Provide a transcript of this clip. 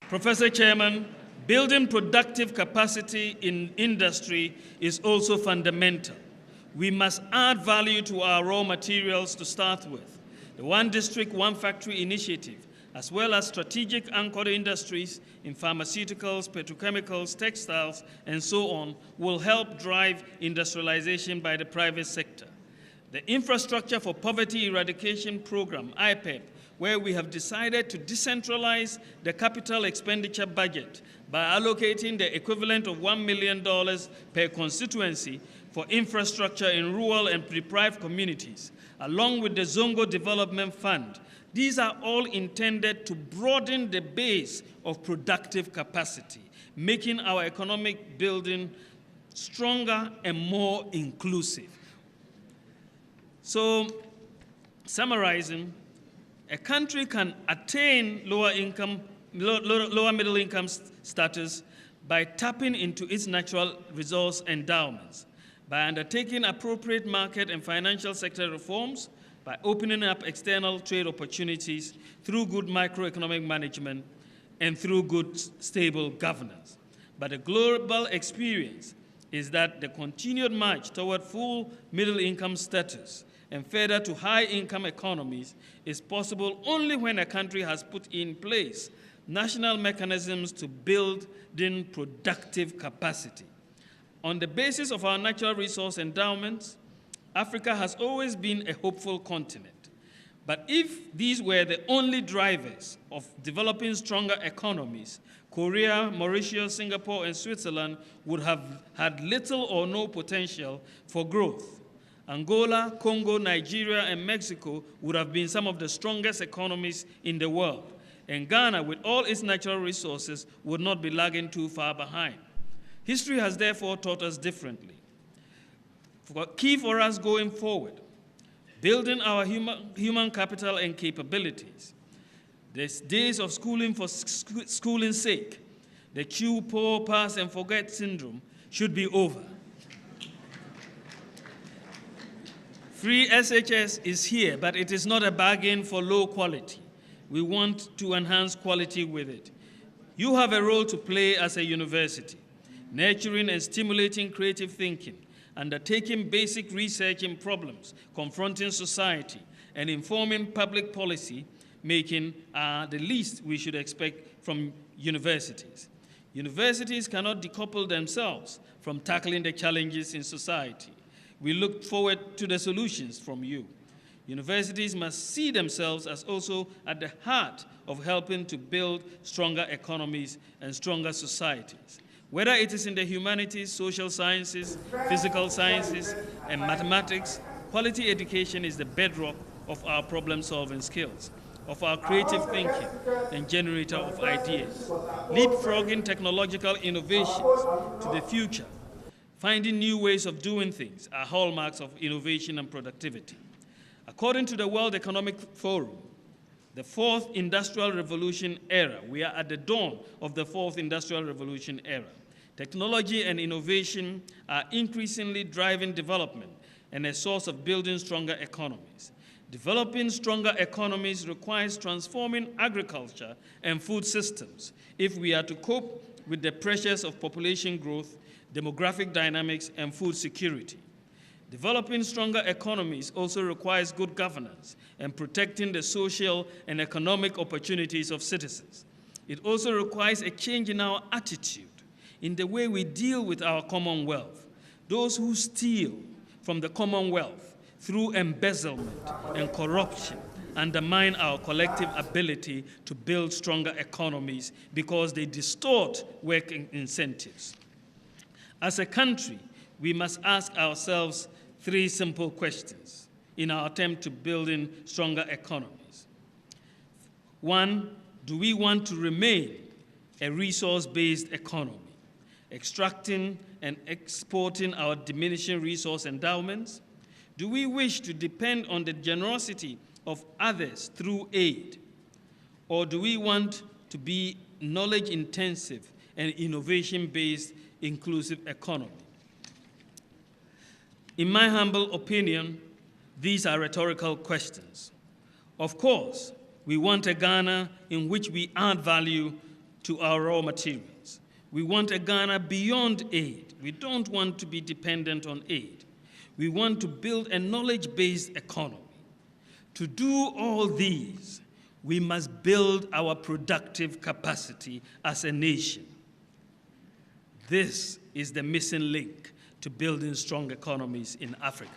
Professor Chairman, building productive capacity in industry is also fundamental. We must add value to our raw materials to start with. The One District, One Factory initiative, as well as strategic anchored industries in pharmaceuticals, petrochemicals, textiles, and so on, will help drive industrialization by the private sector. The Infrastructure for Poverty Eradication Program, IPEP, where we have decided to decentralize the capital expenditure budget by allocating the equivalent of $1 million per constituency for infrastructure in rural and deprived communities, along with the Zongo Development Fund. These are all intended to broaden the base of productive capacity, making our economic building stronger and more inclusive. So, summarizing, a country can attain lower middle income status by tapping into its natural resource endowments, by undertaking appropriate market and financial sector reforms, by opening up external trade opportunities through good microeconomic management and through good, stable governance. But the global experience is that the continued march toward full middle income status and further to high-income economies is possible only when a country has put in place national mechanisms to build in productive capacity. On the basis of our natural resource endowments, Africa has always been a hopeful continent. But if these were the only drivers of developing stronger economies, Korea, Mauritius, Singapore, and Switzerland would have had little or no potential for growth. Angola, Congo, Nigeria, and Mexico would have been some of the strongest economies in the world. And Ghana, with all its natural resources, would not be lagging too far behind. History has therefore taught us differently. Key for us going forward, building our human capital and capabilities. The days of schooling for schooling's sake, the chew, pour, pass, and forget syndrome should be over. Free SHS is here, but it is not a bargain for low quality. We want to enhance quality with it. You have a role to play as a university, nurturing and stimulating creative thinking, undertaking basic research in problems confronting society, and informing public policy making are the least we should expect from universities. Universities cannot decouple themselves from tackling the challenges in society. We look forward to the solutions from you. Universities must see themselves as also at the heart of helping to build stronger economies and stronger societies. Whether it is in the humanities, social sciences, physical sciences, and mathematics, quality education is the bedrock of our problem-solving skills, of our creative thinking, and generator of ideas. Leapfrogging technological innovations to the future, finding new ways of doing things are hallmarks of innovation and productivity. According to the World Economic Forum, the fourth industrial revolution era, we are at the dawn of the fourth industrial revolution era. Technology and innovation are increasingly driving development and a source of building stronger economies. Developing stronger economies requires transforming agriculture and food systems if we are to cope with the pressures of population growth, demographic dynamics, and food security. Developing stronger economies also requires good governance and protecting the social and economic opportunities of citizens. It also requires a change in our attitude, in the way we deal with our commonwealth. Those who steal from the commonwealth through embezzlement and corruption undermine our collective ability to build stronger economies because they distort working incentives. As a country, we must ask ourselves three simple questions in our attempt to building stronger economies. One, do we want to remain a resource-based economy, extracting and exporting our diminishing resource endowments? Do we wish to depend on the generosity of others through aid? Or do we want to be knowledge-intensive and innovation-based inclusive economy? In my humble opinion, these are rhetorical questions. Of course, we want a Ghana in which we add value to our raw materials. We want a Ghana beyond aid. We don't want to be dependent on aid. We want to build a knowledge-based economy. To do all these, we must build our productive capacity as a nation. This is the missing link to building strong economies in Africa.